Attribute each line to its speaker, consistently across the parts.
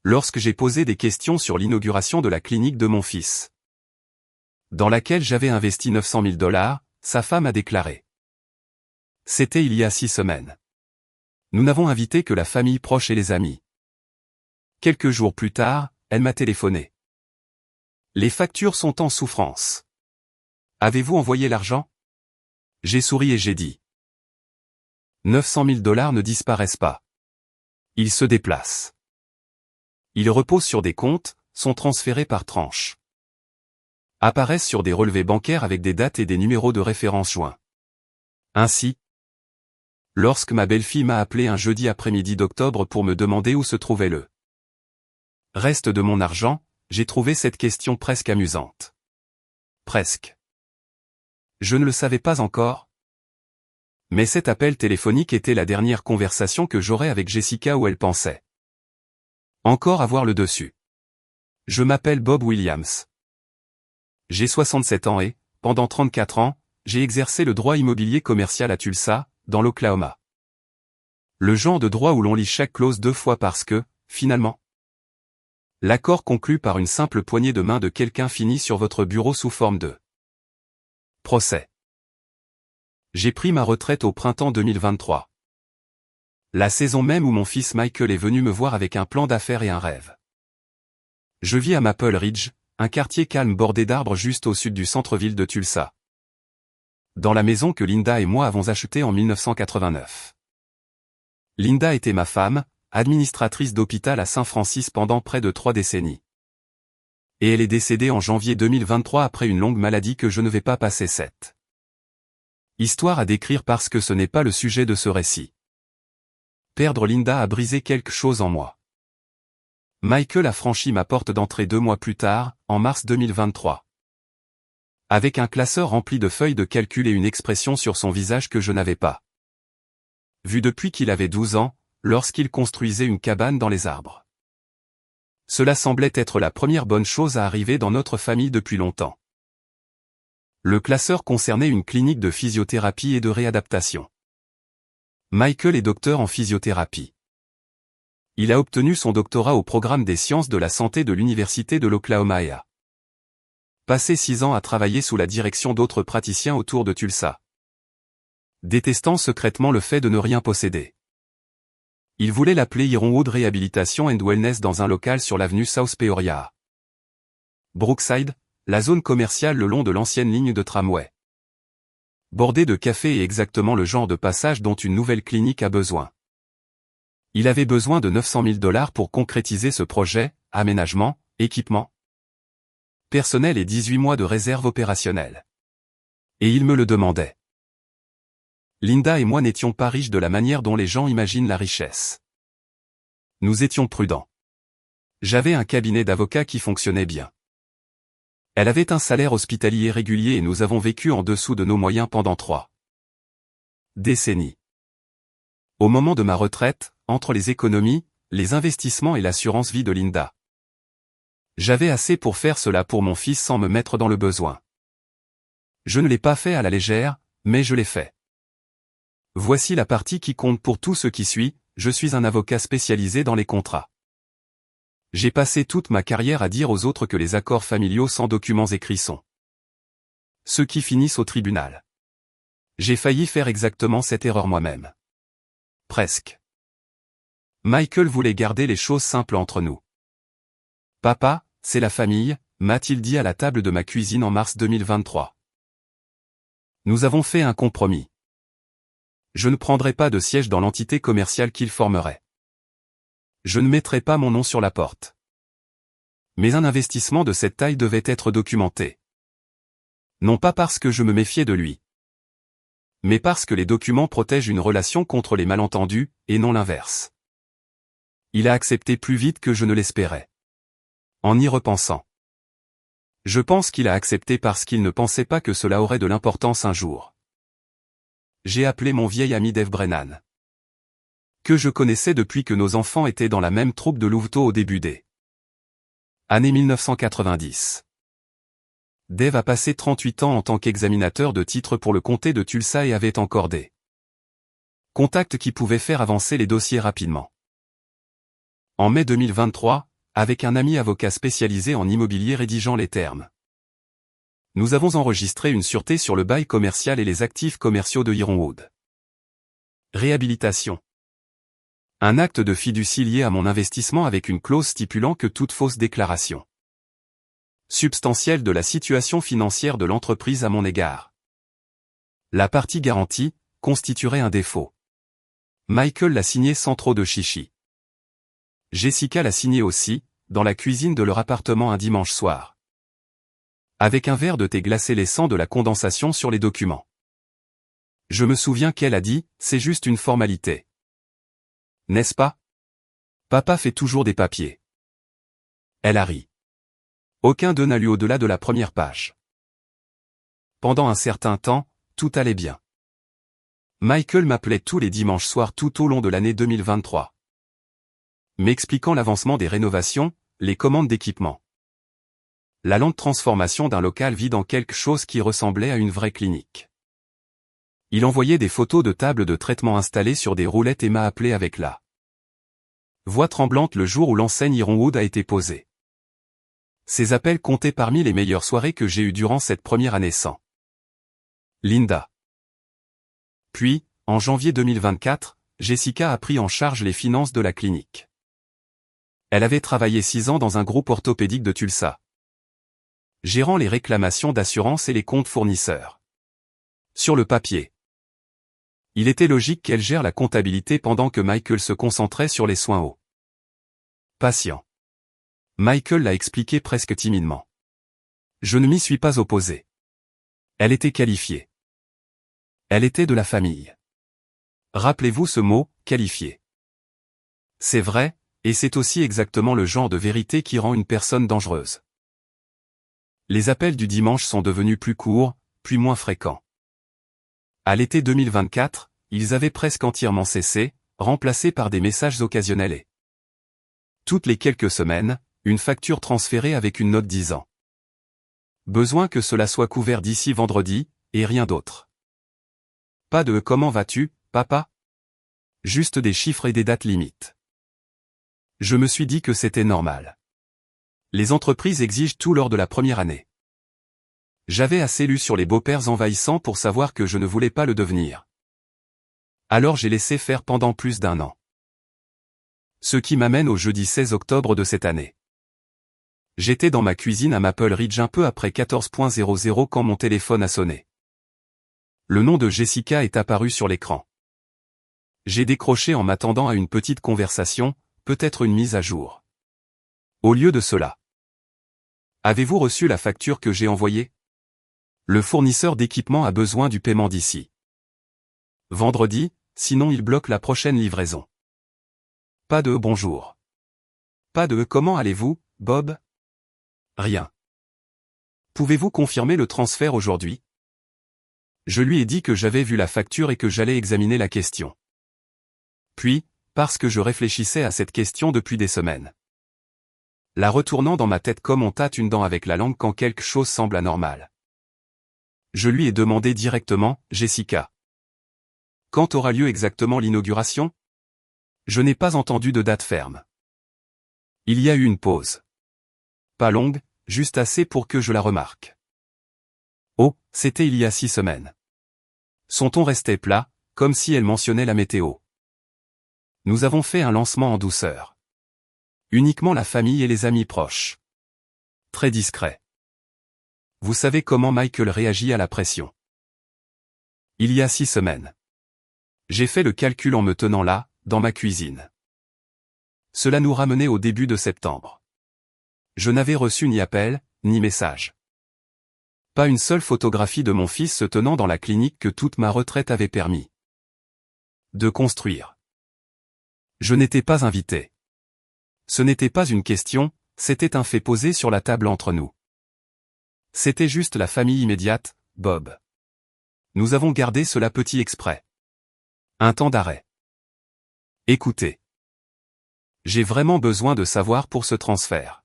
Speaker 1: lorsque j'ai posé des questions sur l'inauguration de la clinique de mon fils, dans laquelle j'avais investi 900 000 $, sa femme a déclaré. C'était il y a 6 semaines. Nous n'avons invité que la famille proche et les amis. Quelques jours plus tard, elle m'a téléphoné. Les factures sont en souffrance. Avez-vous envoyé l'argent? J'ai souri et j'ai dit. 900 000 $ ne disparaissent pas. Ils se déplacent. Ils reposent sur des comptes, sont transférés par tranches. Apparaissent sur des relevés bancaires avec des dates et des numéros de référence joints. Ainsi, lorsque ma belle-fille m'a appelé un jeudi après-midi d'octobre pour me demander où se trouvait le reste de mon argent, j'ai trouvé cette question presque amusante. Presque. Je ne le savais pas encore. Mais cet appel téléphonique était la dernière conversation que j'aurais avec Jessica où elle pensait encore avoir le dessus. Je m'appelle Bob Williams. J'ai 67 ans et, pendant 34 ans, j'ai exercé le droit immobilier commercial à Tulsa, dans l'Oklahoma. Le genre de droit où l'on lit chaque clause 2 fois parce que, finalement, l'accord conclu par une simple poignée de main de quelqu'un finit sur votre bureau sous forme de procès. J'ai pris ma retraite au printemps 2023. La saison même où mon fils Michael est venu me voir avec un plan d'affaires et un rêve. Je vis à Maple Ridge, un quartier calme bordé d'arbres juste au sud du centre-ville de Tulsa. Dans la maison que Linda et moi avons achetée en 1989. Linda était ma femme, administratrice d'hôpital à Saint-Francis pendant près de 3 décennies. Et elle est décédée en janvier 2023 après une longue maladie que je ne vais pas passer cette histoire à décrire parce que ce n'est pas le sujet de ce récit. Perdre Linda a brisé quelque chose en moi. Michael a franchi ma porte d'entrée 2 mois plus tard, en mars 2023. Avec un classeur rempli de feuilles de calcul et une expression sur son visage que je n'avais pas vue depuis qu'il avait 12 ans, lorsqu'il construisait une cabane dans les arbres. Cela semblait être la première bonne chose à arriver dans notre famille depuis longtemps. Le classeur concernait une clinique de physiothérapie et de réadaptation. Michael est docteur en physiothérapie. Il a obtenu son doctorat au programme des sciences de la santé de l'Université de l'Oklahoma et a passé 6 ans à travailler sous la direction d'autres praticiens autour de Tulsa, détestant secrètement le fait de ne rien posséder. Il voulait l'appeler Ironwood Rehabilitation and Wellness dans un local sur l'avenue South Peoria à Brookside, la zone commerciale le long de l'ancienne ligne de tramway. Bordée de cafés et exactement le genre de passage dont une nouvelle clinique a besoin. Il avait besoin de 900 000 $ pour concrétiser ce projet, aménagement, équipement, personnel et 18 mois de réserve opérationnelle. Et il me le demandait. Linda et moi n'étions pas riches de la manière dont les gens imaginent la richesse. Nous étions prudents. J'avais un cabinet d'avocats qui fonctionnait bien. Elle avait un salaire hospitalier régulier et nous avons vécu en dessous de nos moyens pendant 3 décennies. Au moment de ma retraite, entre les économies, les investissements et l'assurance vie de Linda, j'avais assez pour faire cela pour mon fils sans me mettre dans le besoin. Je ne l'ai pas fait à la légère, mais je l'ai fait. Voici la partie qui compte pour tout ce qui suit, je suis un avocat spécialisé dans les contrats. J'ai passé toute ma carrière à dire aux autres que les accords familiaux sans documents écrits sont ceux qui finissent au tribunal. J'ai failli faire exactement cette erreur moi-même. Presque. Michael voulait garder les choses simples entre nous. Papa, c'est la famille, m'a-t-il dit à la table de ma cuisine en mars 2023. Nous avons fait un compromis. Je ne prendrai pas de siège dans l'entité commerciale qu'il formerait. Je ne mettrai pas mon nom sur la porte. Mais un investissement de cette taille devait être documenté. Non pas parce que je me méfiais de lui, mais parce que les documents protègent une relation contre les malentendus, et non l'inverse. Il a accepté plus vite que je ne l'espérais. En y repensant, je pense qu'il a accepté parce qu'il ne pensait pas que cela aurait de l'importance un jour. J'ai appelé mon vieil ami Dave Brennan, que je connaissais depuis que nos enfants étaient dans la même troupe de louveteaux au début des années 1990. Dave a passé 38 ans en tant qu'examinateur de titres pour le comté de Tulsa et avait encore des contacts qui pouvaient faire avancer les dossiers rapidement. En mai 2023, avec un ami avocat spécialisé en immobilier rédigeant les termes. Nous avons enregistré une sûreté sur le bail commercial et les actifs commerciaux de Ironwood. Réhabilitation. Un acte de fiducie lié à mon investissement avec une clause stipulant que toute fausse déclaration substantielle de la situation financière de l'entreprise à mon égard. La partie garantie constituerait un défaut. Michael l'a signé sans trop de chichi. Jessica l'a signé aussi, dans la cuisine de leur appartement un dimanche soir. Avec un verre de thé glacé laissant de la condensation sur les documents. Je me souviens qu'elle a dit, c'est juste une formalité. N'est-ce pas? Papa fait toujours des papiers. Elle a ri. Aucun d'eux n'a lu au-delà de la première page. Pendant un certain temps, tout allait bien. Michael m'appelait tous les dimanches soirs tout au long de l'année 2023. M'expliquant l'avancement des rénovations, les commandes d'équipement. La lente transformation d'un local vide en quelque chose qui ressemblait à une vraie clinique. Il envoyait des photos de tables de traitement installées sur des roulettes et m'a appelé avec la voix tremblante le jour où l'enseigne Ironwood a été posée. Ces appels comptaient parmi les meilleures soirées que j'ai eues durant cette première année sans Linda. Puis, en janvier 2024, Jessica a pris en charge les finances de la clinique. Elle avait travaillé 6 ans dans un groupe orthopédique de Tulsa, gérant les réclamations d'assurance et les comptes fournisseurs. Sur le papier, il était logique qu'elle gère la comptabilité pendant que Michael se concentrait sur les soins aux patients. Michael l'a expliqué presque timidement. Je ne m'y suis pas opposé. Elle était qualifiée. Elle était de la famille. Rappelez-vous ce mot, qualifié. C'est vrai, et c'est aussi exactement le genre de vérité qui rend une personne dangereuse. Les appels du dimanche sont devenus plus courts, puis moins fréquents. À l'été 2024, ils avaient presque entièrement cessé, remplacés par des messages occasionnels et toutes les quelques semaines, une facture transférée avec une note disant « Besoin que cela soit couvert d'ici vendredi, et rien d'autre. » Pas de « Comment vas-tu, papa ?» Juste des chiffres et des dates limites. Je me suis dit que c'était normal. Les entreprises exigent tout lors de la première année. J'avais assez lu sur les beaux-pères envahissants pour savoir que je ne voulais pas le devenir. Alors j'ai laissé faire pendant plus d'1 an. Ce qui m'amène au jeudi 16 octobre de cette année. J'étais dans ma cuisine à Maple Ridge un peu après 14h00 quand mon téléphone a sonné. Le nom de Jessica est apparu sur l'écran. J'ai décroché en m'attendant à une petite conversation, peut-être une mise à jour. Au lieu de cela. Avez-vous reçu la facture que j'ai envoyée? Le fournisseur d'équipement a besoin du paiement d'ici vendredi, sinon il bloque la prochaine livraison. Pas de bonjour. Pas de comment allez-vous, Bob? Rien. Pouvez-vous confirmer le transfert aujourd'hui? Je lui ai dit que j'avais vu la facture et que j'allais examiner la question. Puis, parce que je réfléchissais à cette question depuis des semaines. La retournant dans ma tête comme on tâte une dent avec la langue quand quelque chose semble anormal. Je lui ai demandé directement, Jessica. Quand aura lieu exactement l'inauguration? Je n'ai pas entendu de date ferme. Il y a eu une pause. Pas longue, juste assez pour que je la remarque. Oh, c'était il y a 6 semaines. Son ton restait plat, comme si elle mentionnait la météo. Nous avons fait un lancement en douceur. Uniquement la famille et les amis proches. Très discret. Vous savez comment Michael réagit à la pression. Il y a 6 semaines. J'ai fait le calcul en me tenant là, dans ma cuisine. Cela nous ramenait au début de septembre. Je n'avais reçu ni appel, ni message. Pas une seule photographie de mon fils se tenant dans la clinique que toute ma retraite avait permis de construire. Je n'étais pas invité. Ce n'était pas une question, c'était un fait posé sur la table entre nous. C'était juste la famille immédiate, Bob. Nous avons gardé cela petit exprès. Un temps d'arrêt. Écoutez. J'ai vraiment besoin de savoir pour ce transfert.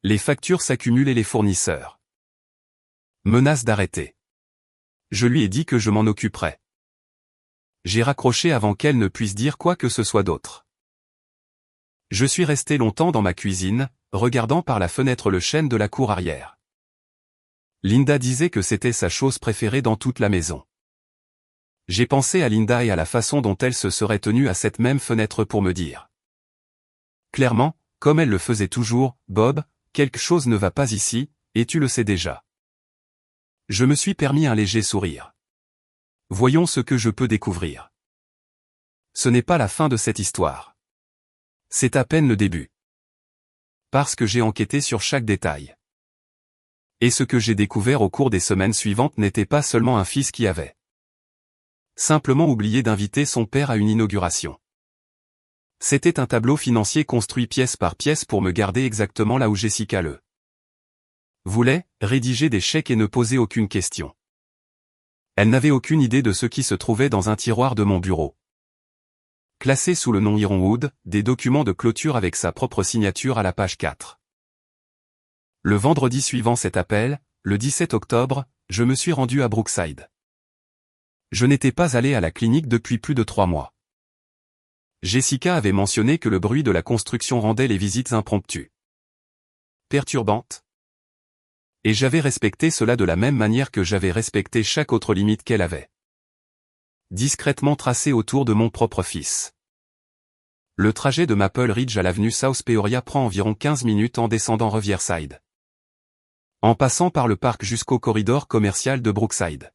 Speaker 1: Les factures s'accumulent et les fournisseurs menacent d'arrêter. Je lui ai dit que je m'en occuperais. J'ai raccroché avant qu'elle ne puisse dire quoi que ce soit d'autre. Je suis resté longtemps dans ma cuisine, regardant par la fenêtre le chêne de la cour arrière. Linda disait que c'était sa chose préférée dans toute la maison. J'ai pensé à Linda et à la façon dont elle se serait tenue à cette même fenêtre pour me dire. Clairement, comme elle le faisait toujours, Bob, quelque chose ne va pas ici, et tu le sais déjà. Je me suis permis un léger sourire. Voyons ce que je peux découvrir. Ce n'est pas la fin de cette histoire. C'est à peine le début. Parce que j'ai enquêté sur chaque détail. Et ce que j'ai découvert au cours des semaines suivantes n'était pas seulement un fils qui avait simplement oublié d'inviter son père à une inauguration. C'était un tableau financier construit pièce par pièce pour me garder exactement là où Jessica le voulait, rédiger des chèques et ne poser aucune question. Elle n'avait aucune idée de ce qui se trouvait dans un tiroir de mon bureau. Classé sous le nom Ironwood, des documents de clôture avec sa propre signature à la page 4. Le vendredi suivant cet appel, le 17 octobre, je me suis rendu à Brookside. Je n'étais pas allé à la clinique depuis plus de 3 mois. Jessica avait mentionné que le bruit de la construction rendait les visites impromptues perturbantes. Et j'avais respecté cela de la même manière que j'avais respecté chaque autre limite qu'elle avait discrètement tracée autour de mon propre fils. Le trajet de Maple Ridge à l'avenue South Peoria prend environ 15 minutes en descendant Riverside, en passant par le parc jusqu'au corridor commercial de Brookside.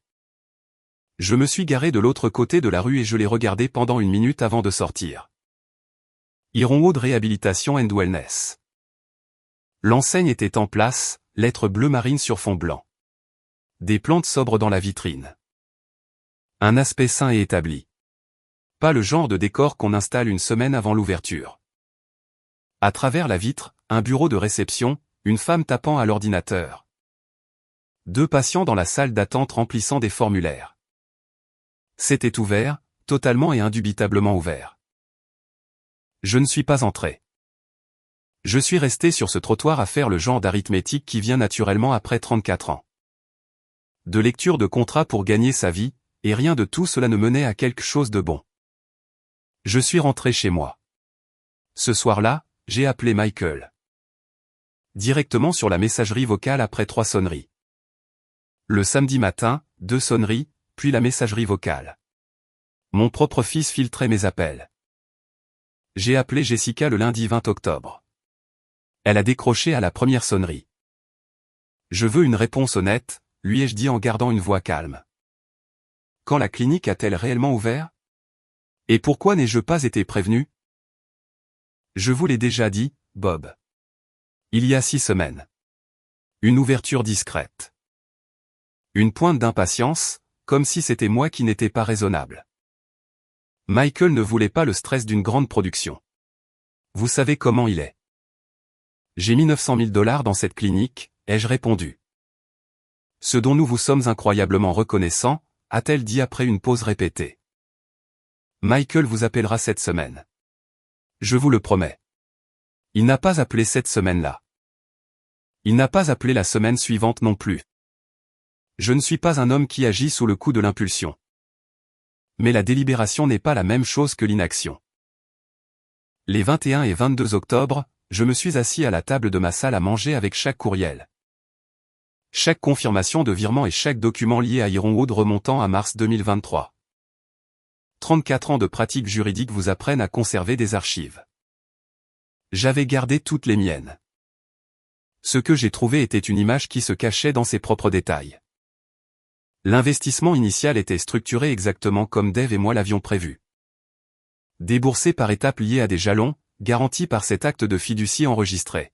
Speaker 1: Je me suis garé de l'autre côté de la rue et je l'ai regardé pendant 1 minute avant de sortir. Ironwood Rehabilitation and Wellness. L'enseigne était en place, lettres bleu marine sur fond blanc. Des plantes sobres dans la vitrine. Un aspect sain et établi. Pas le genre de décor qu'on installe une semaine avant l'ouverture. À travers la vitre, un bureau de réception, une femme tapant à l'ordinateur. 2 patients dans la salle d'attente remplissant des formulaires. C'était ouvert, totalement et indubitablement ouvert. Je ne suis pas entré. Je suis resté sur ce trottoir à faire le genre d'arithmétique qui vient naturellement après 34 ans. De lecture de contrat pour gagner sa vie, et rien de tout cela ne menait à quelque chose de bon. Je suis rentré chez moi. Ce soir-là, j'ai appelé Michael. Directement sur la messagerie vocale après 3 sonneries. Le samedi matin, 2 sonneries, puis la messagerie vocale. Mon propre fils filtrait mes appels. J'ai appelé Jessica le lundi 20 octobre. Elle a décroché à la première sonnerie. Je veux une réponse honnête, lui ai-je dit en gardant une voix calme. Quand la clinique a-t-elle réellement ouvert? Et pourquoi n'ai-je pas été prévenu? Je vous l'ai déjà dit, Bob. Il y a 6 semaines. Une ouverture discrète. Une pointe d'impatience, comme si c'était moi qui n'étais pas raisonnable. Michael ne voulait pas le stress d'une grande production. Vous savez comment il est. J'ai mis 900 000 $ dans cette clinique, ai-je répondu. Ce dont nous vous sommes incroyablement reconnaissants, a-t-elle dit après une pause répétée. Michael vous appellera cette semaine. Je vous le promets. Il n'a pas appelé cette semaine-là. Il n'a pas appelé la semaine suivante non plus. Je ne suis pas un homme qui agit sous le coup de l'impulsion. Mais la délibération n'est pas la même chose que l'inaction. Les 21 et 22 octobre, je me suis assis à la table de ma salle à manger avec chaque courriel. Chaque confirmation de virement et chaque document lié à Ironwood remontant à mars 2023. 34 ans de pratique juridique vous apprennent à conserver des archives. J'avais gardé toutes les miennes. Ce que j'ai trouvé était une image qui se cachait dans ses propres détails. L'investissement initial était structuré exactement comme Dave et moi l'avions prévu. Déboursé par étapes liées à des jalons, garantis par cet acte de fiducie enregistré.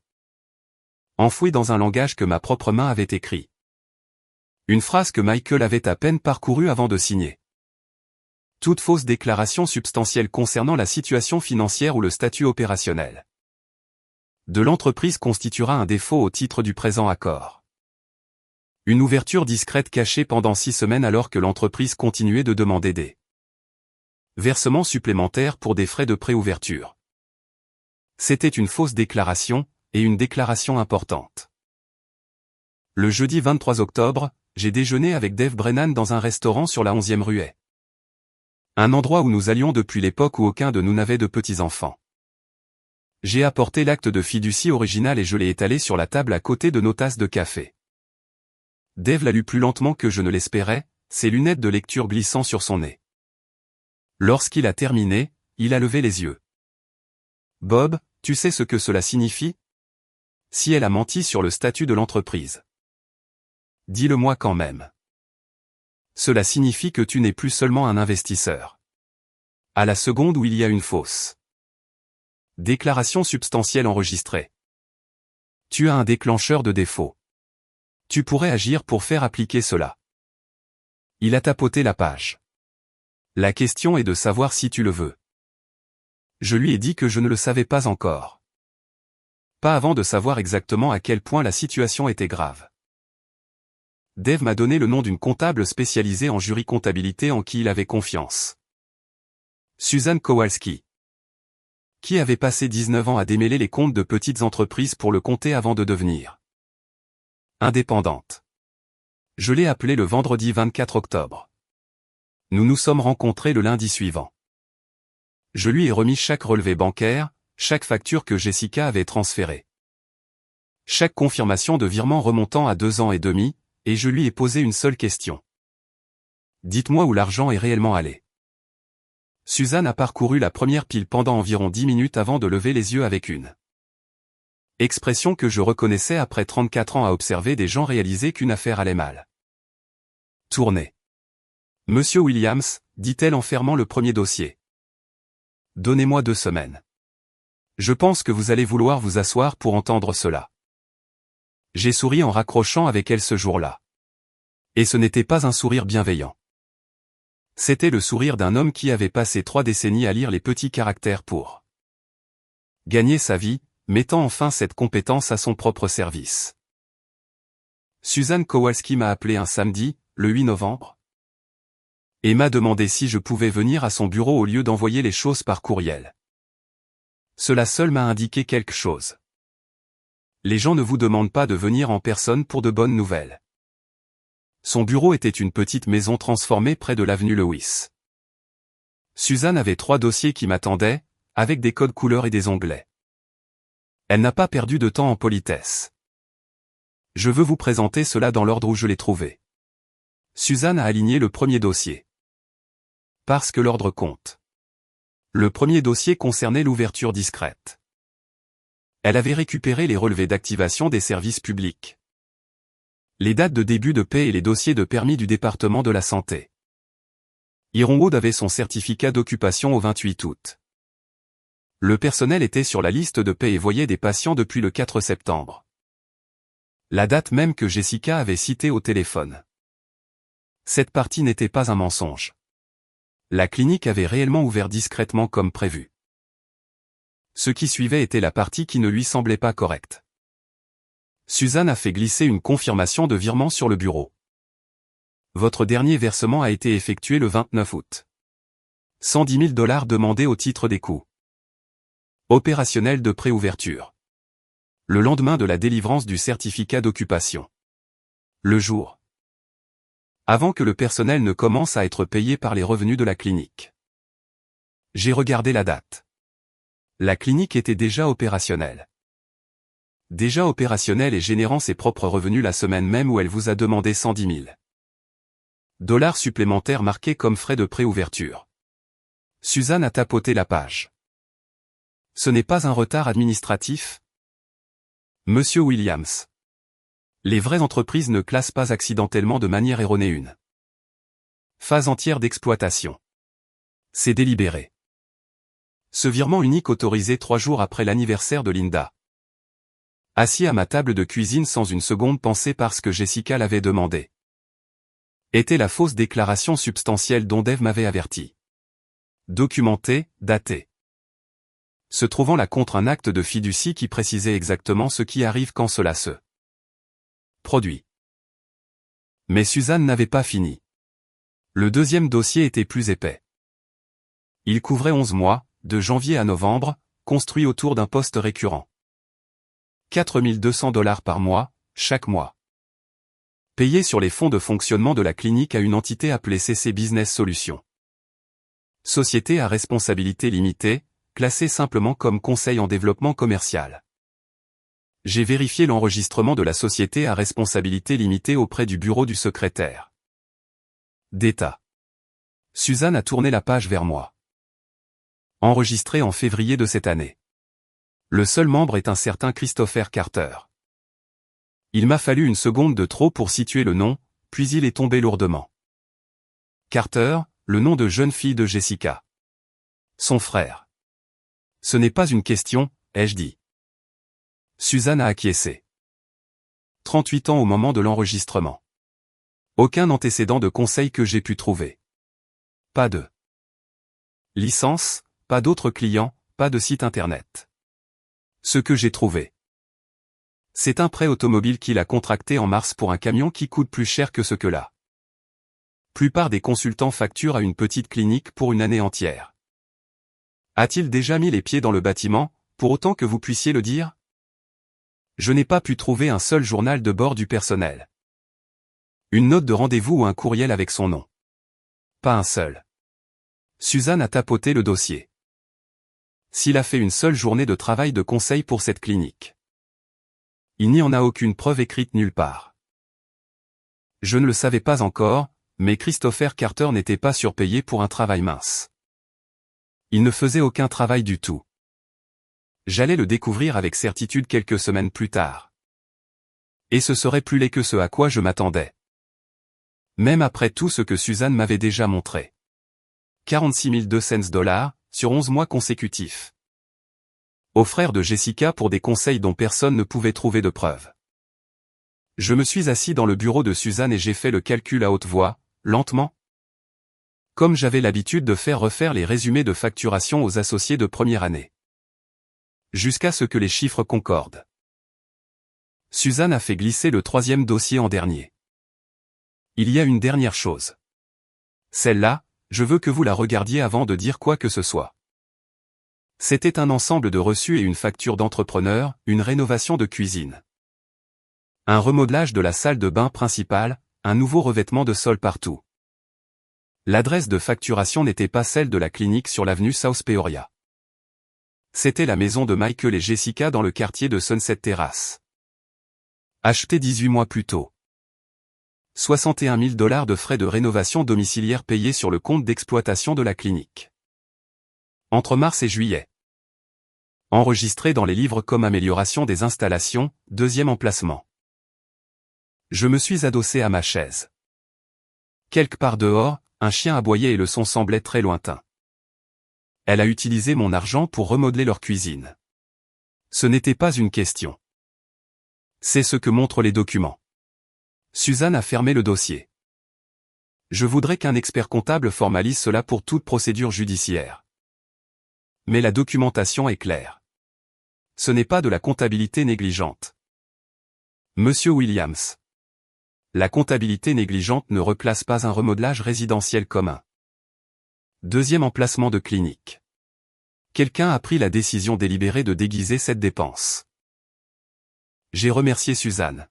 Speaker 1: Enfoui dans un langage que ma propre main avait écrit. Une phrase que Michael avait à peine parcourue avant de signer. Toute fausse déclaration substantielle concernant la situation financière ou le statut opérationnel de l'entreprise constituera un défaut au titre du présent accord. Une ouverture discrète cachée pendant 6 semaines alors que l'entreprise continuait de demander des versements supplémentaires pour des frais de préouverture. C'était une fausse déclaration, et une déclaration importante. Le jeudi 23 octobre, j'ai déjeuné avec Dave Brennan dans un restaurant sur la 11e rue. Un endroit où nous allions depuis l'époque où aucun de nous n'avait de petits-enfants. J'ai apporté l'acte de fiducie original et je l'ai étalé sur la table à côté de nos tasses de café. Dave l'a lu plus lentement que je ne l'espérais, ses lunettes de lecture glissant sur son nez. Lorsqu'il a terminé, il a levé les yeux. Bob, tu sais ce que cela signifie? Si elle a menti sur le statut de l'entreprise. Dis-le-moi quand même. Cela signifie que tu n'es plus seulement un investisseur. À la seconde où il y a une fausse déclaration substantielle enregistrée. Tu as un déclencheur de défaut. Tu pourrais agir pour faire appliquer cela. Il a tapoté la page. La question est de savoir si tu le veux. Je lui ai dit que je ne le savais pas encore. Pas avant de savoir exactement à quel point la situation était grave. Dave m'a donné le nom d'une comptable spécialisée en jury comptabilité en qui il avait confiance. Suzanne Kowalski. Qui avait passé 19 ans à démêler les comptes de petites entreprises pour le compter avant de devenir indépendante. Je l'ai appelée le vendredi 24 octobre. Nous nous sommes rencontrés le lundi suivant. Je lui ai remis chaque relevé bancaire, chaque facture que Jessica avait transférée. Chaque confirmation de virement remontant à 2 ans et demi, et je lui ai posé une seule question. Dites-moi où l'argent est réellement allé. Suzanne a parcouru la première pile pendant environ 10 minutes avant de lever les yeux avec une expression que je reconnaissais après 34 ans à observer des gens réaliser qu'une affaire allait mal. Tournez. Monsieur Williams, dit-elle en fermant le premier dossier. Donnez-moi 2 semaines. Je pense que vous allez vouloir vous asseoir pour entendre cela. J'ai souri en raccrochant avec elle ce jour-là. Et ce n'était pas un sourire bienveillant. C'était le sourire d'un homme qui avait passé 3 décennies à lire les petits caractères pour gagner sa vie, mettant enfin cette compétence à son propre service. Suzanne Kowalski m'a appelé un samedi, le 8 novembre, et m'a demandé si je pouvais venir à son bureau au lieu d'envoyer les choses par courriel. Cela seul m'a indiqué quelque chose. Les gens ne vous demandent pas de venir en personne pour de bonnes nouvelles. Son bureau était une petite maison transformée près de l'avenue Lewis. Suzanne avait 3 dossiers qui m'attendaient, avec des codes couleurs et des onglets. Elle n'a pas perdu de temps en politesse. Je veux vous présenter cela dans l'ordre où je l'ai trouvé. Suzanne a aligné le premier dossier. Parce que l'ordre compte. Le premier dossier concernait l'ouverture discrète. Elle avait récupéré les relevés d'activation des services publics, les dates de début de paie et les dossiers de permis du département de la santé. Ironwood avait son certificat d'occupation au 28 août. Le personnel était sur la liste de paie et voyait des patients depuis le 4 septembre. La date même que Jessica avait citée au téléphone. Cette partie n'était pas un mensonge. La clinique avait réellement ouvert discrètement comme prévu. Ce qui suivait était la partie qui ne lui semblait pas correcte. Suzanne a fait glisser une confirmation de virement sur le bureau. Votre dernier versement a été effectué le 29 août. 110 000 $ demandés au titre des coûts opérationnels de préouverture. Le lendemain de la délivrance du certificat d'occupation. Le jour avant que le personnel ne commence à être payé par les revenus de la clinique. J'ai regardé la date. La clinique était déjà opérationnelle. Déjà opérationnelle et générant ses propres revenus la semaine même où elle vous a demandé 110 000 $ supplémentaires marqués comme frais de préouverture. Suzanne a tapoté la page. Ce n'est pas un retard administratif? Monsieur Williams. Les vraies entreprises ne classent pas accidentellement de manière erronée une phase entière d'exploitation. C'est délibéré. Ce virement unique autorisé 3 jours après l'anniversaire de Linda. Assis à ma table de cuisine sans une seconde pensée parce que Jessica l'avait demandé. Était la fausse déclaration substantielle dont Dave m'avait averti. Documentée, datée. Se trouvant là contre un acte de fiducie qui précisait exactement ce qui arrive quand cela se produit. Mais Suzanne n'avait pas fini. Le deuxième dossier était plus épais. Il couvrait 11 mois, de janvier à novembre, construit autour d'un poste récurrent. 4 200 $ par mois, chaque mois. Payé sur les fonds de fonctionnement de la clinique à une entité appelée CC Business Solutions. Société à responsabilité limitée, classé simplement comme conseil en développement commercial. J'ai vérifié l'enregistrement de la société à responsabilité limitée auprès du bureau du secrétaire d'État. Suzanne a tourné la page vers moi. Enregistré en février de cette année. Le seul membre est un certain Christopher Carter. Il m'a fallu une seconde de trop pour situer le nom, puis il est tombé lourdement. Carter, le nom de jeune fille de Jessica. Son frère. Ce n'est pas une question, ai-je dit. Suzanne a acquiescé. 38 ans au moment de l'enregistrement. Aucun antécédent de conseil que j'ai pu trouver. Pas de licence, pas d'autres clients, pas de site internet. Ce que j'ai trouvé. C'est un prêt automobile qu'il a contracté en mars pour un camion qui coûte plus cher que ce que la plupart des consultants facturent à une petite clinique pour une année entière. A-t-il déjà mis les pieds dans le bâtiment, pour autant que vous puissiez le dire? Je n'ai pas pu trouver un seul journal de bord du personnel. Une note de rendez-vous ou un courriel avec son nom. Pas un seul. Suzanne a tapoté le dossier. S'il a fait une seule journée de travail de conseil pour cette clinique. Il n'y en a aucune preuve écrite nulle part. Je ne le savais pas encore, mais Christopher Carter n'était pas surpayé pour un travail mince. Il ne faisait aucun travail du tout. J'allais le découvrir avec certitude quelques semaines plus tard. Et ce serait plus laid que ce à quoi je m'attendais. Même après tout ce que Suzanne m'avait déjà montré. 46 200 $, sur 11 mois consécutifs. Aux frères de Jessica pour des conseils dont personne ne pouvait trouver de preuves. Je me suis assis dans le bureau de Suzanne et j'ai fait le calcul à haute voix, lentement. Comme j'avais l'habitude de faire refaire les résumés de facturation aux associés de première année. Jusqu'à ce que les chiffres concordent. Suzanne a fait glisser le troisième dossier en dernier. Il y a une dernière chose. Celle-là, je veux que vous la regardiez avant de dire quoi que ce soit. C'était un ensemble de reçus et une facture d'entrepreneur, une rénovation de cuisine. Un remodelage de la salle de bain principale, un nouveau revêtement de sol partout. L'adresse de facturation n'était pas celle de la clinique sur l'avenue South Peoria. C'était la maison de Michael et Jessica dans le quartier de Sunset Terrace. Achetée 18 mois plus tôt. 61 000 $ de frais de rénovation domiciliaire payés sur le compte d'exploitation de la clinique. Entre mars et juillet. Enregistré dans les livres comme amélioration des installations, deuxième emplacement. Je me suis adossé à ma chaise. Quelque part dehors, un chien aboyait et le son semblait très lointain. Elle a utilisé mon argent pour remodeler leur cuisine. Ce n'était pas une question. C'est ce que montrent les documents. Suzanne a fermé le dossier. Je voudrais qu'un expert comptable formalise cela pour toute procédure judiciaire. Mais la documentation est claire. Ce n'est pas de la comptabilité négligente. Monsieur Williams. La comptabilité négligente ne replace pas un remodelage résidentiel commun. Deuxième emplacement de clinique. Quelqu'un a pris la décision délibérée de déguiser cette dépense. J'ai remercié Suzanne.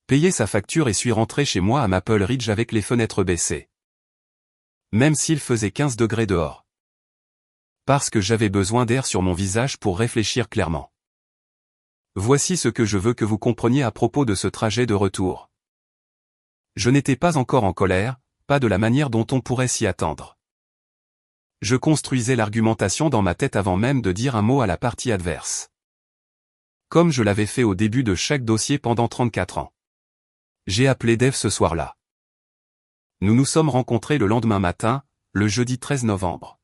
Speaker 1: Payé sa facture et suis rentré chez moi à Maple Ridge avec les fenêtres baissées. Même s'il faisait 15 degrés dehors. Parce que j'avais besoin d'air sur mon visage pour réfléchir clairement. Voici ce que je veux que vous compreniez à propos de ce trajet de retour. Je n'étais pas encore en colère, pas de la manière dont on pourrait s'y attendre. Je construisais l'argumentation dans ma tête avant même de dire un mot à la partie adverse. Comme je l'avais fait au début de chaque dossier pendant 34 ans. J'ai appelé Dave ce soir-là. Nous nous sommes rencontrés le lendemain matin, le jeudi 13 novembre.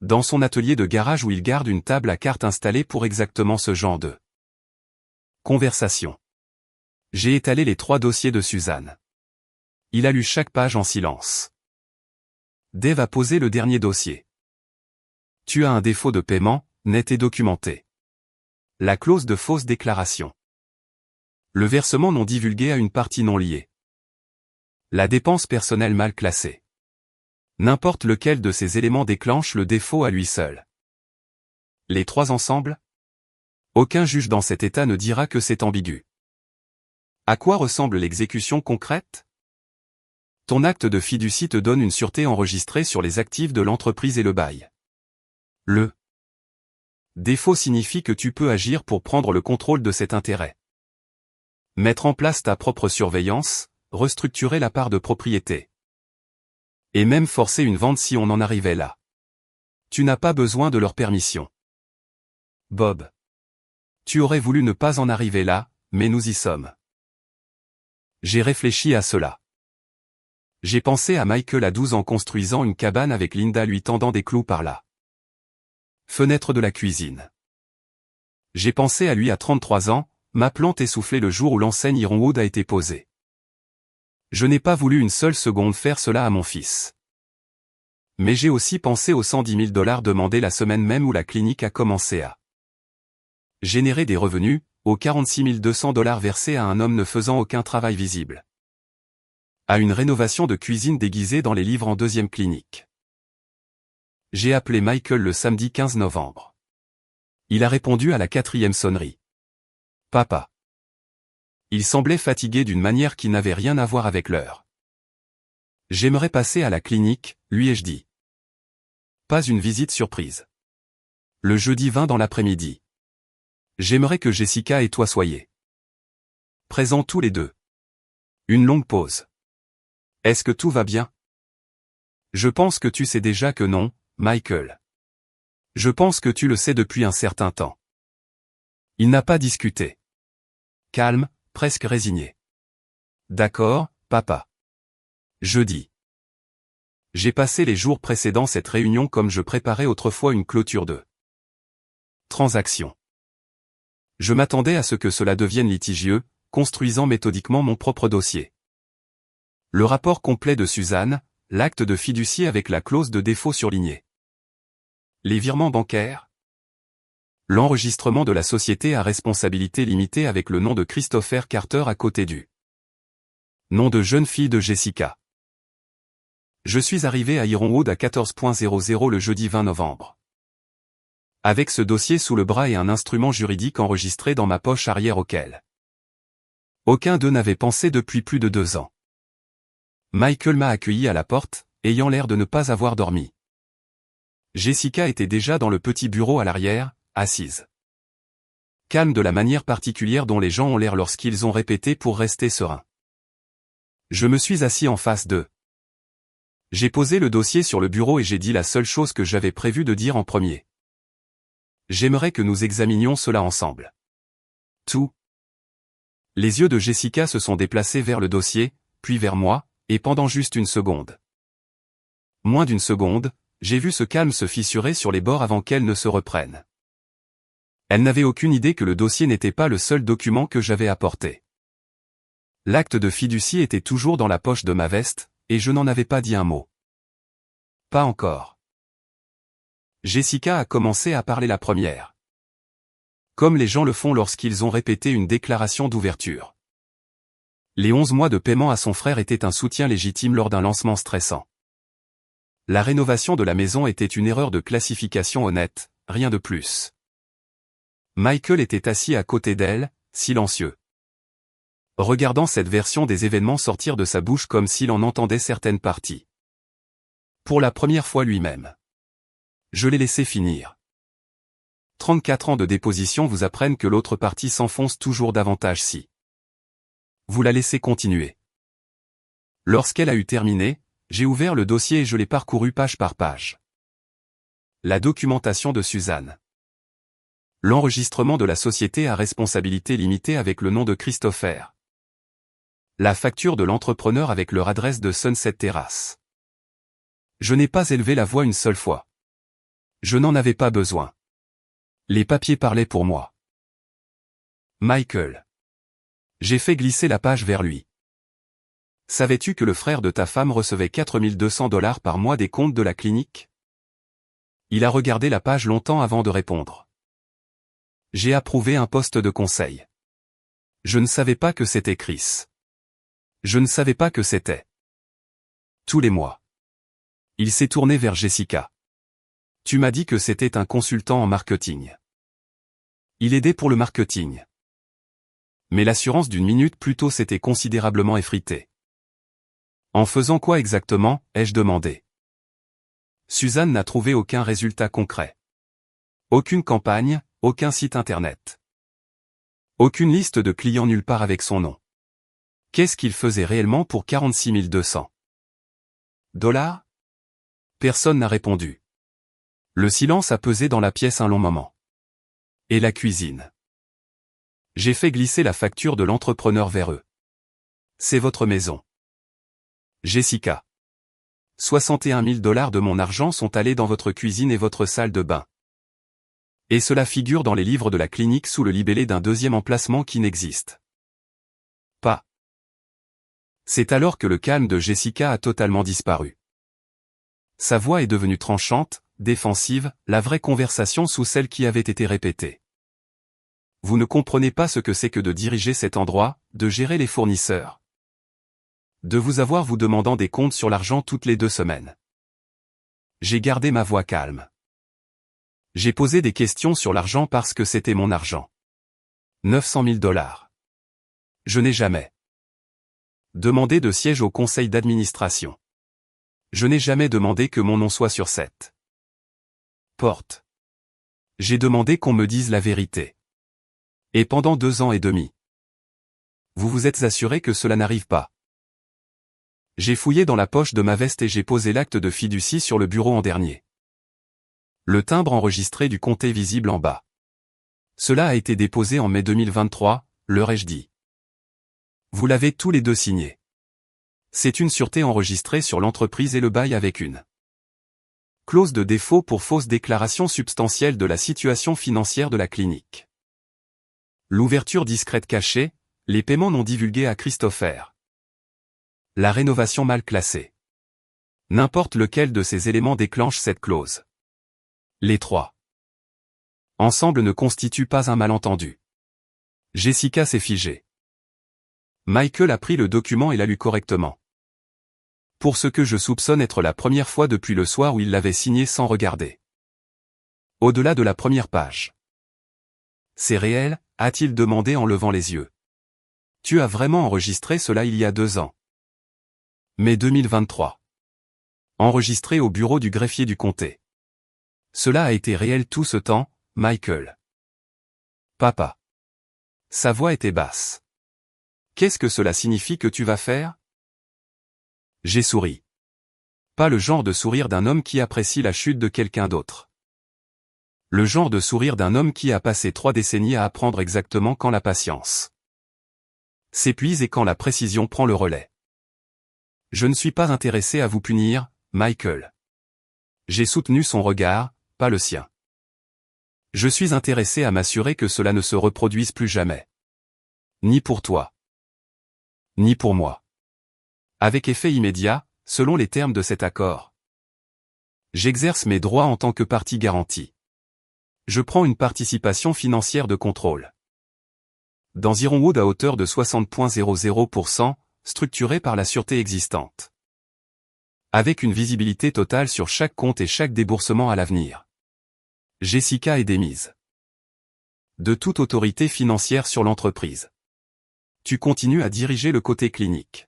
Speaker 1: Dans son atelier de garage où il garde une table à cartes installée pour exactement ce genre de conversation. J'ai étalé les 3 dossiers de Suzanne. Il a lu chaque page en silence. Dave a posé le dernier dossier. Tu as un défaut de paiement, net et documenté. La clause de fausse déclaration. Le versement non divulgué à une partie non liée. La dépense personnelle mal classée. N'importe lequel de ces éléments déclenche le défaut à lui seul. Les 3 ensemble? Aucun juge dans cet état ne dira que c'est ambigu. À quoi ressemble l'exécution concrète? Ton acte de fiducie te donne une sûreté enregistrée sur les actifs de l'entreprise et le bail. Le défaut signifie que tu peux agir pour prendre le contrôle de cet intérêt. Mettre en place ta propre surveillance, restructurer la part de propriété. Et même forcer une vente si on en arrivait là. Tu n'as pas besoin de leur permission. Bob. Tu aurais voulu ne pas en arriver là, mais nous y sommes. J'ai réfléchi à cela. J'ai pensé à Michael à 12 ans construisant une cabane avec Linda lui tendant des clous par là. Fenêtre de la cuisine. J'ai pensé à lui à 33 ans, m'appelant essoufflé le jour où l'enseigne Ironwood a été posée. Je n'ai pas voulu une seule seconde faire cela à mon fils. Mais j'ai aussi pensé aux 110 000 $ demandés la semaine même où la clinique a commencé à générer des revenus, aux 46 200 $ versés à un homme ne faisant aucun travail visible. À une rénovation de cuisine déguisée dans les livres en deuxième clinique. J'ai appelé Michael le samedi 15 novembre. Il a répondu à la 4e sonnerie. Papa. Il semblait fatigué d'une manière qui n'avait rien à voir avec l'heure. J'aimerais passer à la clinique, lui ai-je dit. Pas une visite surprise. Le jeudi 20 dans l'après-midi. J'aimerais que Jessica et toi soyez présents tous les deux. Une longue pause. Est-ce que tout va bien? Je pense que tu sais déjà que non, Michael. Je pense que tu le sais depuis un certain temps. Il n'a pas discuté. Calme, presque résigné. D'accord, papa. Jeudi. J'ai passé les jours précédant cette réunion comme je préparais autrefois une clôture de transaction. Je m'attendais à ce que cela devienne litigieux, construisant méthodiquement mon propre dossier. Le rapport complet de Suzanne, l'acte de fiducie avec la clause de défaut surlignée. Les virements bancaires. L'enregistrement de la société à responsabilité limitée avec le nom de Christopher Carter à côté du nom de jeune fille de Jessica. Je suis arrivé à Ironwood à 14h00 le jeudi 20 novembre. Avec ce dossier sous le bras et un instrument juridique enregistré dans ma poche arrière auquel aucun d'eux n'avait pensé depuis plus de 2 ans. Michael m'a accueilli à la porte, ayant l'air de ne pas avoir dormi. Jessica était déjà dans le petit bureau à l'arrière, assise. Calme de la manière particulière dont les gens ont l'air lorsqu'ils ont répété pour rester sereins. Je me suis assis en face d'eux. J'ai posé le dossier sur le bureau et j'ai dit la seule chose que j'avais prévu de dire en premier. J'aimerais que nous examinions cela ensemble. Tout. Les yeux de Jessica se sont déplacés vers le dossier, puis vers moi, et pendant juste une seconde. Moins d'une seconde, j'ai vu ce calme se fissurer sur les bords avant qu'elle ne se reprenne. Elle n'avait aucune idée que le dossier n'était pas le seul document que j'avais apporté. L'acte de fiducie était toujours dans la poche de ma veste, et je n'en avais pas dit un mot. Pas encore. Jessica a commencé à parler la première. Comme les gens le font lorsqu'ils ont répété une déclaration d'ouverture. Les 11 mois de paiement à son frère étaient un soutien légitime lors d'un lancement stressant. La rénovation de la maison était une erreur de classification honnête, rien de plus. Michael était assis à côté d'elle, silencieux. Regardant cette version des événements sortir de sa bouche comme s'il en entendait certaines parties. Pour la première fois lui-même. Je l'ai laissé finir. 34 ans de déposition vous apprennent que l'autre partie s'enfonce toujours davantage si vous la laissez continuer. Lorsqu'elle a eu terminé, j'ai ouvert le dossier et je l'ai parcouru page par page. La documentation de Suzanne. L'enregistrement de la société à responsabilité limitée avec le nom de Christopher. La facture de l'entrepreneur avec leur adresse de Sunset Terrace. Je n'ai pas élevé la voix une seule fois. Je n'en avais pas besoin. Les papiers parlaient pour moi. Michael. J'ai fait glisser la page vers lui. Savais-tu que le frère de ta femme recevait 4200 $ par mois des comptes de la clinique? Il a regardé la page longtemps avant de répondre. J'ai approuvé un poste de conseil. Je ne savais pas que c'était Chris. Je ne savais pas que c'était. Tous les mois. Il s'est tourné vers Jessica. Tu m'as dit que c'était un consultant en marketing. Il aidait pour le marketing. Mais l'assurance d'une minute plus tôt s'était considérablement effritée. En faisant quoi exactement, ai-je demandé. Suzanne n'a trouvé aucun résultat concret. Aucune campagne, aucun site internet. Aucune liste de clients nulle part avec son nom. Qu'est-ce qu'il faisait réellement pour 46 200 $? Personne n'a répondu. Le silence a pesé dans la pièce un long moment. Et la cuisine. J'ai fait glisser la facture de l'entrepreneur vers eux. C'est votre maison. Jessica. 61 000 $ de mon argent sont allés dans votre cuisine et votre salle de bain. Et cela figure dans les livres de la clinique sous le libellé d'un deuxième emplacement qui n'existe pas. C'est alors que le calme de Jessica a totalement disparu. Sa voix est devenue tranchante, défensive, la vraie conversation sous celle qui avait été répétée. Vous ne comprenez pas ce que c'est que de diriger cet endroit, de gérer les fournisseurs. De vous avoir vous demandant des comptes sur l'argent toutes les 2 semaines. J'ai gardé ma voix calme. J'ai posé des questions sur l'argent parce que c'était mon argent. 900 000 $. Je n'ai jamais demandé de siège au conseil d'administration. Je n'ai jamais demandé que mon nom soit sur cette porte. J'ai demandé qu'on me dise la vérité. Et pendant 2 ans et demi. Vous vous êtes assuré que cela n'arrive pas. J'ai fouillé dans la poche de ma veste et j'ai posé l'acte de fiducie sur le bureau en dernier. Le timbre enregistré du comté visible en bas. Cela a été déposé en mai 2023, leur ai-je dit. Vous l'avez tous les deux signé. C'est une sûreté enregistrée sur l'entreprise et le bail avec une clause de défaut pour fausse déclaration substantielle de la situation financière de la clinique. L'ouverture discrète cachée, les paiements non divulgués à Christopher. La rénovation mal classée. N'importe lequel de ces éléments déclenche cette clause. Les 3 ensemble ne constituent pas un malentendu. Jessica s'est figée. Michael a pris le document et l'a lu correctement. Pour ce que je soupçonne être la première fois depuis le soir où il l'avait signé sans regarder. Au-delà de la première page. C'est réel, a-t-il demandé en levant les yeux. Tu as vraiment enregistré cela il y a 2 ans. Mai 2023. Enregistré au bureau du greffier du comté. Cela a été réel tout ce temps, Michael. Papa. Sa voix était basse. Qu'est-ce que cela signifie que tu vas faire? J'ai souri. Pas le genre de sourire d'un homme qui apprécie la chute de quelqu'un d'autre. Le genre de sourire d'un homme qui a passé 3 décennies à apprendre exactement quand la patience s'épuise et quand la précision prend le relais. Je ne suis pas intéressé à vous punir, Michael. J'ai soutenu son regard, pas le sien. Je suis intéressé à m'assurer que cela ne se reproduise plus jamais. Ni pour toi. Ni pour moi. Avec effet immédiat, selon les termes de cet accord. J'exerce mes droits en tant que partie garantie. Je prends une participation financière de contrôle. Dans Ironwood à hauteur de 60,00%, structurée par la sûreté existante. Avec une visibilité totale sur chaque compte et chaque déboursement à l'avenir. Jessica est démise de toute autorité financière sur l'entreprise. Tu continues à diriger le côté clinique.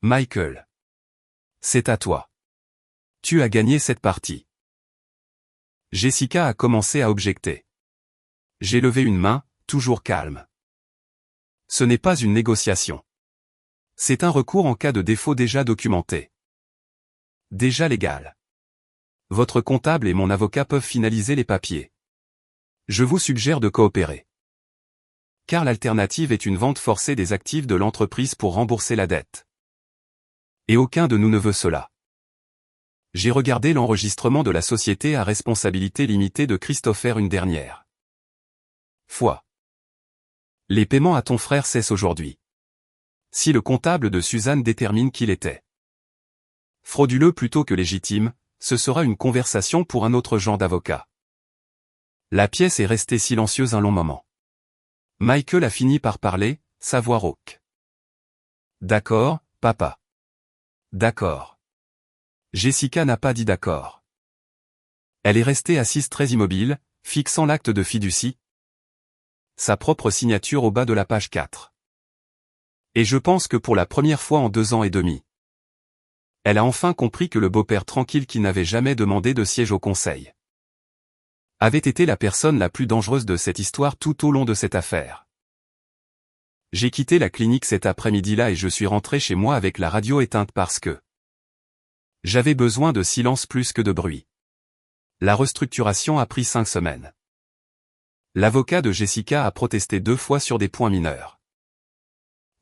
Speaker 1: Michael. C'est à toi. Tu as gagné cette partie. Jessica a commencé à objecter. J'ai levé une main, toujours calme. Ce n'est pas une négociation. C'est un recours en cas de défaut déjà documenté. Déjà légal. Votre comptable et mon avocat peuvent finaliser les papiers. Je vous suggère de coopérer. Car l'alternative est une vente forcée des actifs de l'entreprise pour rembourser la dette. Et aucun de nous ne veut cela. J'ai regardé l'enregistrement de la société à responsabilité limitée de Christopher une dernière fois. Les paiements à ton frère cessent aujourd'hui. Si le comptable de Suzanne détermine qu'il était frauduleux plutôt que légitime, ce sera une conversation pour un autre genre d'avocat. La pièce est restée silencieuse un long moment. Michael a fini par parler, sa voix rauque. D'accord, papa. D'accord. Jessica n'a pas dit d'accord. Elle est restée assise très immobile, fixant l'acte de fiducie. Sa propre signature au bas de la page 4. Et je pense que pour la première fois en 2 ans et demi. Elle a enfin compris que le beau-père tranquille qui n'avait jamais demandé de siège au conseil avait été la personne la plus dangereuse de cette histoire tout au long de cette affaire. J'ai quitté la clinique cet après-midi-là et je suis rentré chez moi avec la radio éteinte parce que j'avais besoin de silence plus que de bruit. La restructuration a pris 5 semaines. L'avocat de Jessica a protesté 2 fois sur des points mineurs.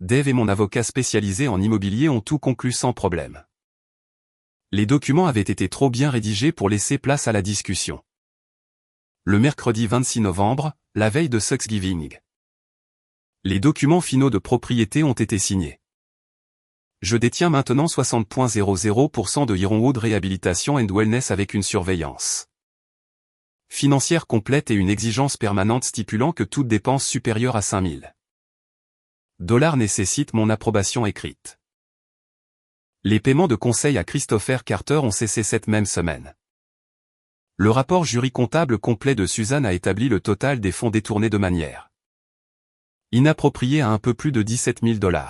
Speaker 1: Dave et mon avocat spécialisé en immobilier ont tout conclu sans problème. Les documents avaient été trop bien rédigés pour laisser place à la discussion. Le mercredi 26 novembre, la veille de Thanksgiving. Les documents finaux de propriété ont été signés. Je détiens maintenant 60,00% de Ironwood Rehabilitation and Wellness avec une surveillance financière complète et une exigence permanente stipulant que toute dépense supérieure à 5 000 $ nécessite mon approbation écrite. Les paiements de conseil à Christopher Carter ont cessé cette même semaine. Le rapport jury comptable complet de Suzanne a établi le total des fonds détournés de manière inappropriée à un peu plus de 17 000 $.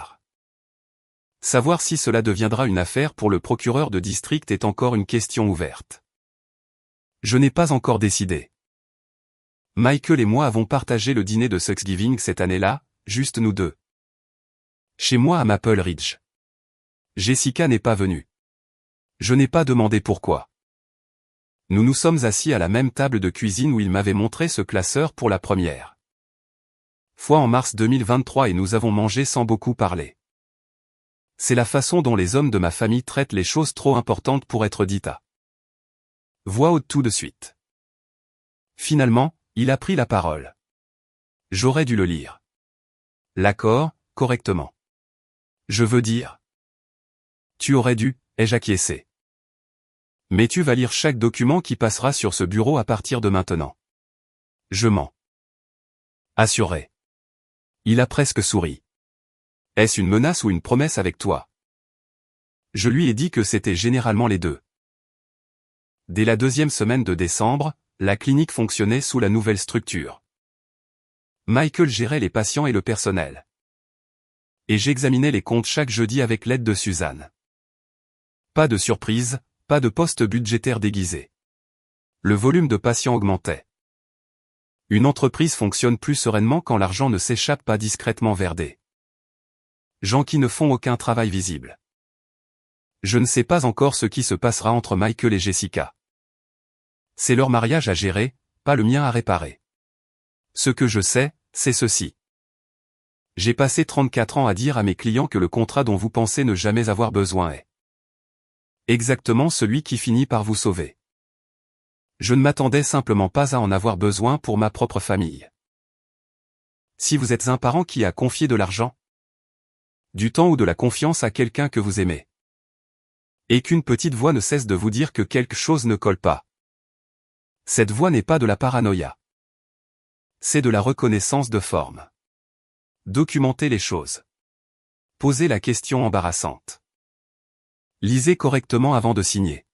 Speaker 1: Savoir si cela deviendra une affaire pour le procureur de district est encore une question ouverte. Je n'ai pas encore décidé. Michael et moi avons partagé le dîner de Thanksgiving cette année-là, juste nous deux. Chez moi à Maple Ridge. Jessica n'est pas venue. Je n'ai pas demandé pourquoi. Nous nous sommes assis à la même table de cuisine où il m'avait montré ce classeur pour la première fois en mars 2023 et nous avons mangé sans beaucoup parler. C'est la façon dont les hommes de ma famille traitent les choses trop importantes pour être dites à voix haute tout de suite. Finalement, il a pris la parole. J'aurais dû le lire. L'accord, correctement. Je veux dire. Tu aurais dû, ai-je acquiescé. Mais tu vas lire chaque document qui passera sur ce bureau à partir de maintenant. Je mens. Assuré. Il a presque souri. Est-ce une menace ou une promesse avec toi? Je lui ai dit que c'était généralement les deux. Dès la 2e semaine de décembre, la clinique fonctionnait sous la nouvelle structure. Michael gérait les patients et le personnel. Et j'examinais les comptes chaque jeudi avec l'aide de Suzanne. Pas de surprise, pas de poste budgétaire déguisé. Le volume de patients augmentait. Une entreprise fonctionne plus sereinement quand l'argent ne s'échappe pas discrètement vers des gens qui ne font aucun travail visible. Je ne sais pas encore ce qui se passera entre Michael et Jessica. C'est leur mariage à gérer, pas le mien à réparer. Ce que je sais, c'est ceci. J'ai passé 34 ans à dire à mes clients que le contrat dont vous pensez ne jamais avoir besoin est exactement celui qui finit par vous sauver. Je ne m'attendais simplement pas à en avoir besoin pour ma propre famille. Si vous êtes un parent qui a confié de l'argent, du temps ou de la confiance à quelqu'un que vous aimez, et qu'une petite voix ne cesse de vous dire que quelque chose ne colle pas, cette voix n'est pas de la paranoïa. C'est de la reconnaissance de forme. Documentez les choses. Posez la question embarrassante. Lisez correctement avant de signer.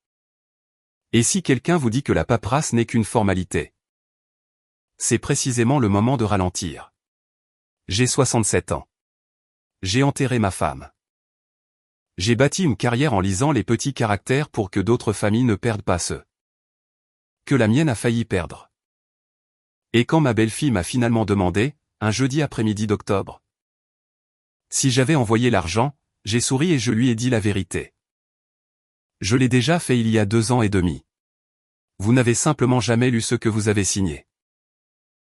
Speaker 1: Et si quelqu'un vous dit que la paperasse n'est qu'une formalité, c'est précisément le moment de ralentir. J'ai 67 ans. J'ai enterré ma femme. J'ai bâti une carrière en lisant les petits caractères pour que d'autres familles ne perdent pas ceux que la mienne a failli perdre. Et quand ma belle-fille m'a finalement demandé, un jeudi après-midi d'octobre, si j'avais envoyé l'argent, j'ai souri et je lui ai dit la vérité. Je l'ai déjà fait il y a 2 ans et demi. Vous n'avez simplement jamais lu ce que vous avez signé.